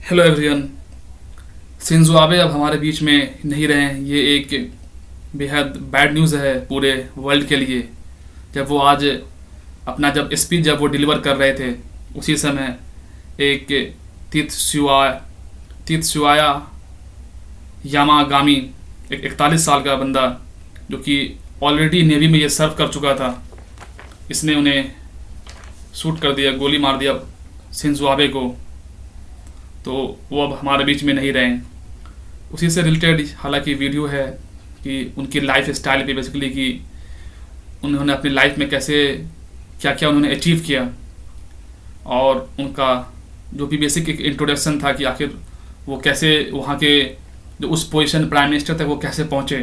Hello everyone. Shinzo Abe अब हमारे बीच में नहीं रहे हैं। ये एक बेहद बैड न्यूज़ है पूरे वर्ल्ड के लिए। जब वो आज अपना स्पीच जब वो डिलीवर कर रहे थे, उसी समय एक तीत सुआया यामागामी, एक 41 साल का बंदा जो कि ऑलरेडी नेवी में ये सर्व कर चुका था, इसने उन्हें शूट कर दिया, गोली मार दिया शिंजो आबे को। तो वो अब हमारे बीच में नहीं रहे। उसी से रिलेटेड हालांकि वीडियो है कि उनकी लाइफ स्टाइल पे बेसिकली कि उन्होंने अपनी लाइफ में कैसे क्या क्या उन्होंने अचीव किया, और उनका जो भी बेसिक एक इंट्रोडक्शन था कि आखिर वो कैसे वहाँ के जो उस पोजीशन प्राइम मिनिस्टर थे वो कैसे पहुँचे।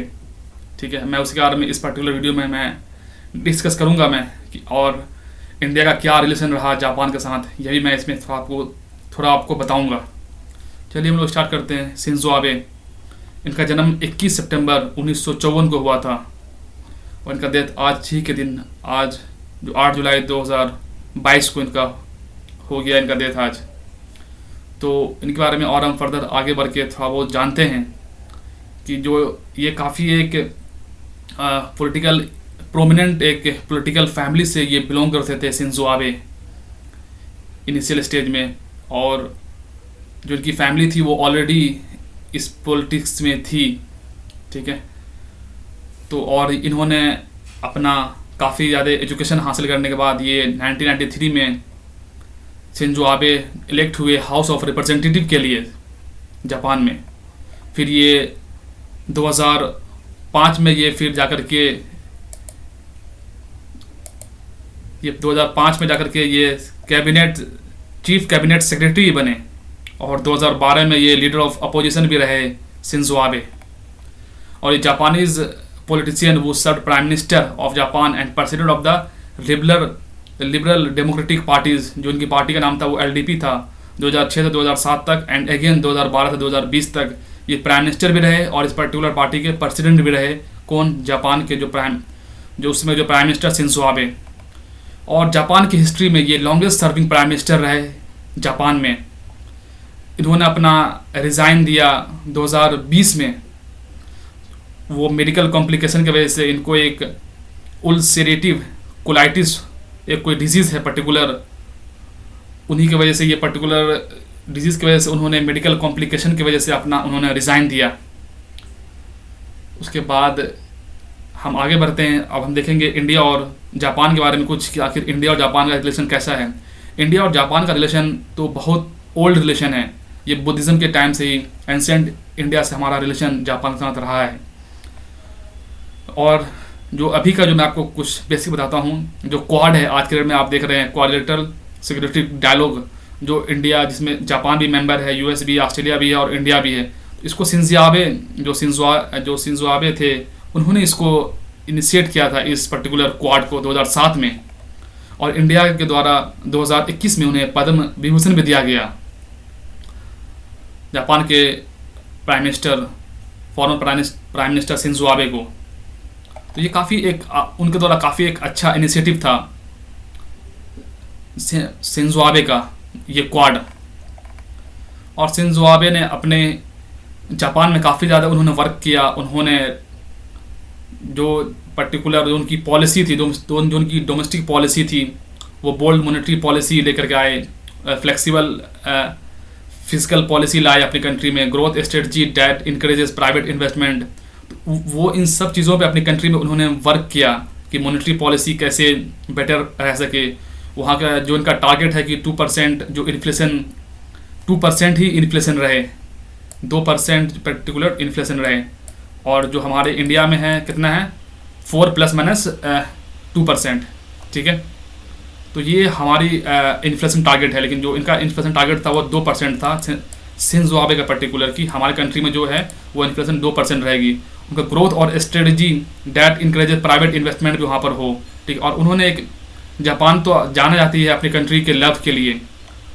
ठीक है, मैं उसके बारे में इस पर्टिकुलर वीडियो में मैं डिस्कस करूँगा मैं कि और इंडिया का क्या रिलेशन रहा जापान के साथ, यह भी मैं इसमें थोड़ा आपको बताऊंगा। चलिए हम लोग स्टार्ट करते हैं। शिंजो आबे, इनका जन्म 21 सितंबर 1954 को हुआ था और इनका डेथ आज ही के दिन, आज जो 8 जुलाई 2022 को इनका हो गया, इनका डेथ आज। तो इनके बारे में और हम फर्दर आगे बढ़ के थोड़ा बहुत जानते हैं कि जो ये काफ़ी एक पॉलिटिकल प्रोमिनेंट एक पॉलिटिकल फैमिली से ये बिलोंग करते थे शिंजो आबे इनिशियल स्टेज में, और जो इनकी फैमिली थी वो ऑलरेडी इस पॉलिटिक्स में थी। ठीक है, तो और इन्होंने अपना काफ़ी ज़्यादा एजुकेशन हासिल करने के बाद ये 1993 में शिंजो आबे इलेक्ट हुए हाउस ऑफ रिप्रेजेंटेटिव के लिए जापान में। फिर ये 2005 में ये फिर जाकर के ये 2005 में जाकर के ये चीफ कैबिनेट सेक्रेटरी बने, और 2012 में ये लीडर ऑफ अपोजिशन भी रहे शिंजो आबे। और ये जापानीज पॉलिटिशियन वो serve prime minister of Japan and president of the Liberal Democratic Parties, जो इनकी पार्टी का नाम था वो एलडीपी था, 2006 से 2007 तक, एंड अगेन 2012 से 2020 तक ये प्राइम मिनिस्टर भी रहे और इस पर्टिकुलर पार्टी के प्रेसिडेंट भी रहे। कौन? जापान के जो उसमें जो प्राइम मिनिस्टर शिंजो आबे। और जापान की हिस्ट्री में ये लॉन्गेस्ट सर्विंग प्राइम मिनिस्टर रहे जापान में। इन्होंने अपना रिज़ाइन दिया 2020 में। वो मेडिकल कॉम्प्लिकेशन की वजह से इनको एक उल्सरेटिव कोलाइटिस, एक कोई डिजीज़ है पर्टिकुलर, उन्हीं की वजह से ये पर्टिकुलर डिजीज़ की वजह से उन्होंने मेडिकल कॉम्प्लिकेशन की वजह से उन्होंने रिज़ाइन दिया। उसके बाद हम आगे बढ़ते हैं। अब हम देखेंगे इंडिया और जापान के बारे में कुछ कि आखिर इंडिया और जापान का रिलेशन कैसा है। इंडिया और जापान का रिलेशन तो बहुत ओल्ड रिलेशन है। ये बुद्धिज़्म के टाइम से ही एंसेंट इंडिया से हमारा रिलेशन जापान के साथ रहा है। और जो अभी का जो मैं आपको कुछ बेसिक बताता हूँ, जो क्वाड है आज के डेट में आप देख रहे हैं, क्वाड्रिलेटरल सिक्योरिटी डायलॉग, जो इंडिया जिसमें जापान भी मेंबर है, यूएस भी, ऑस्ट्रेलिया भी है और इंडिया भी है। इसको शिंजो आबे जो शिंजो आबे थे उन्होंने इसको इनिशिएट किया था, इस पर्टिकुलर क्वाड को 2007 में, और इंडिया के द्वारा 2021 में उन्हें पद्म विभूषण भी दिया गया, जापान के prime minister, former prime minister Shinzo Abe को। तो ये काफ़ी एक उनके द्वारा काफ़ी एक अच्छा इनिशिएटिव था शिंजो आबे का, ये क्वाड। और शिंजो आबे ने अपने जापान में काफ़ी ज़्यादा उन्होंने वर्क किया। उन्होंने जो पर्टिकुलर जो उनकी पॉलिसी थी, जो उनकी डोमेस्टिक पॉलिसी थी, वो बोल्ड मॉनेटरी पॉलिसी लेकर के आए, फ्लेक्सिबल फिजिकल पॉलिसी लाए अपनी कंट्री में, growth strategy that encourages private investment. वो इन सब चीज़ों पे अपनी कंट्री में उन्होंने वर्क किया कि मॉनेटरी पॉलिसी कैसे बेटर रह सके। वहाँ का जो इनका टारगेट है कि 2% जो इन्फ्लेशन, 2% ही इन्फ्लेशन रहे, 2% पर्टिकुलर इन्फ्लेशन रहे। और जो हमारे इंडिया में है कितना है, 4 ± 2%। ठीक है, तो ये हमारी इन्फ्लेशन टारगेट है, लेकिन जो इनका इन्फ्लेशन टारगेट था वो 2% था शिंजो आबे का पर्टिकुलर, कि हमारे कंट्री में जो है वो इन्फ्लेशन 2% रहेगी। उनका ग्रोथ और strategy that encourages private investment भी वहाँ पर हो। ठीक, और उन्होंने एक, जापान तो जाना जाती है अपनी कंट्री के लव के लिए,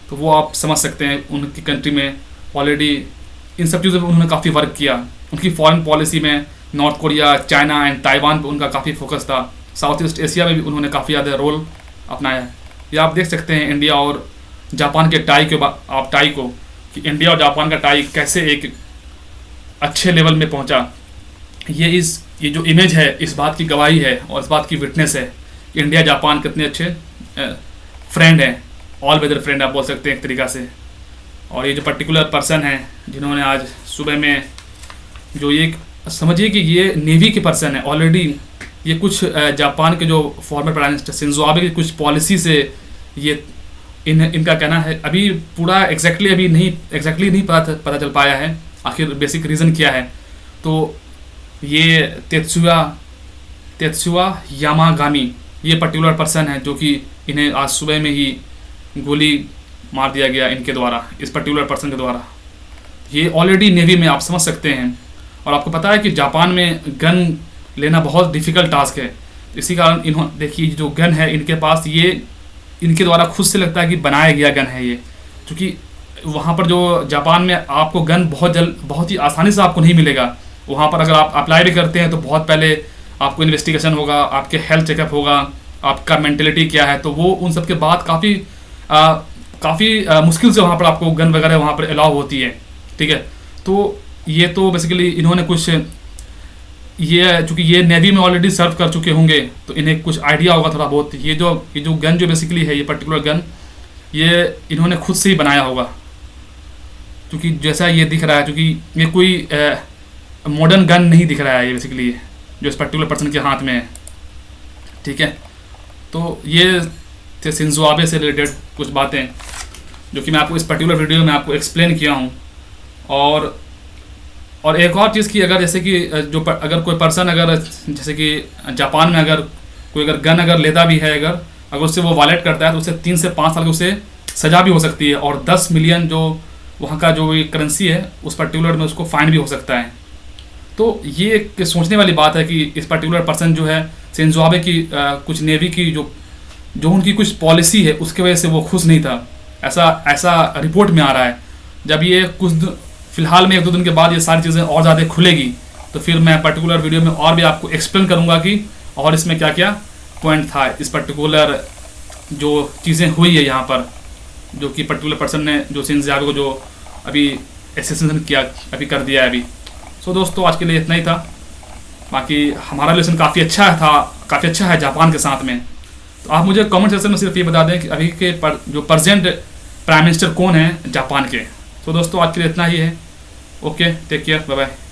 तो वो आप समझ सकते हैं उनकी कंट्री में ऑलरेडी इन सब चीज़ों पर उन्होंने काफ़ी वर्क किया। उनकी फॉरेन पॉलिसी में north Korea, China and Taiwan पर उनका काफ़ी फोकस था। साउथ ईस्ट एशिया में भी उन्होंने काफ़ी ज़्यादा रोल अपनाया। या आप देख सकते हैं इंडिया और जापान के टाई को कि कि इंडिया और जापान का टाई कैसे एक अच्छे लेवल में पहुंचा। ये जो इमेज है इस बात की गवाही है और इस बात की विटनेस है कि इंडिया जापान कितने अच्छे फ्रेंड हैं, ऑल वेदर फ्रेंड आप बोल सकते हैं एक तरीक़ा से। और ये जो पर्टिकुलर पर्सन है जिन्होंने आज सुबह में जो ये समझिए कि ये नेवी के पर्सन है ऑलरेडी, ये कुछ जापान के जो former prime minister Shinzo Abe की कुछ पॉलिसी से ये इनका कहना है, अभी पूरा एग्जैक्टली नहीं पता चल पाया है आखिर बेसिक रीज़न क्या है। तो ये तेत्सुया यामागामी ये पर्टिकुलर पर्सन है जो कि इन्हें आज सुबह में ही गोली मार दिया गया इनके द्वारा, इस पर्टिकुलर पर्सन के द्वारा। ये ऑलरेडी नेवी में आप समझ सकते हैं। और आपको पता है कि जापान में गन लेना बहुत डिफ़िकल्ट टास्क है, इसी कारण इन्होंने देखिए जो गन है इनके पास, ये इनके द्वारा खुद से लगता है कि बनाया गया गन है ये, क्योंकि वहाँ पर जो जापान में आपको गन बहुत ही आसानी से आपको नहीं मिलेगा। वहाँ पर अगर आप अप्लाई भी करते हैं तो बहुत पहले आपको इन्वेस्टिगेशन होगा, आपके हेल्थ चेकअप होगा, आपका मेंटेलिटी क्या है, तो वो उन सब के बाद काफ़ी मुश्किल से वहाँ पर आपको गन वगैरह वहाँ पर अलाउ होती है, ठीक है। तो ये तो बेसिकली इन्होंने कुछ चूँकि ये नेवी में ऑलरेडी सर्व कर चुके होंगे तो इन्हें कुछ आइडिया होगा थोड़ा बहुत। ये जो गन जो बेसिकली है, ये पर्टिकुलर गन ये इन्होंने खुद से ही बनाया होगा, क्योंकि जैसा ये दिख रहा है, क्योंकि ये कोई मॉडर्न गन नहीं दिख रहा है ये बेसिकली जो इस पर्टिकुलर पर्सन के हाथ में है, ठीक है। तो ये थे शिंजो आबे से रिलेटेड कुछ बातें जो कि मैं आपको इस पर्टिकुलर वीडियो में आपको एक्सप्लेन किया हूँ। और एक और चीज़ की, अगर जैसे कि अगर कोई पर्सन अगर जैसे कि जापान में अगर कोई गन अगर लेता भी है, अगर उससे वो वायलेट करता है तो उसे 3 से 5 साल की उसे सज़ा भी हो सकती है, और 10 मिलियन जो वहाँ का जो करेंसी है उस पर्टिकुलर में उसको फाइन भी हो सकता है। तो ये एक सोचने वाली बात है कि इस पर्टिकुलर पर्सन जो है शिंजो आबे की कुछ नेवी की जो उनकी कुछ पॉलिसी है उसके वजह से वो खुश नहीं था, ऐसा रिपोर्ट में आ रहा है। जब ये फिलहाल में 1-2 दिन के बाद ये सारी चीज़ें और ज़्यादा खुलेगी तो फिर मैं पर्टिकुलर वीडियो में और भी आपको एक्सप्लेन करूँगा कि और इसमें क्या क्या पॉइंट था, इस पर्टिकुलर जो चीज़ें हुई है यहाँ पर, जो कि पर्टिकुलर पर्सन ने जो शिंजो आबे को जो अभी असैसिनेशन किया अभी कर दिया है अभी। सो दोस्तों आज के लिए इतना ही था। बाकी हमारा रिलेशन काफ़ी अच्छा है जापान के साथ में। तो आप मुझे कमेंट सेक्शन में सिर्फ ये बता दें कि अभी के जो प्रेजेंट प्राइम मिनिस्टर कौन है जापान के। तो दोस्तों आज के लिए इतना ही है। Okay, take care, bye bye.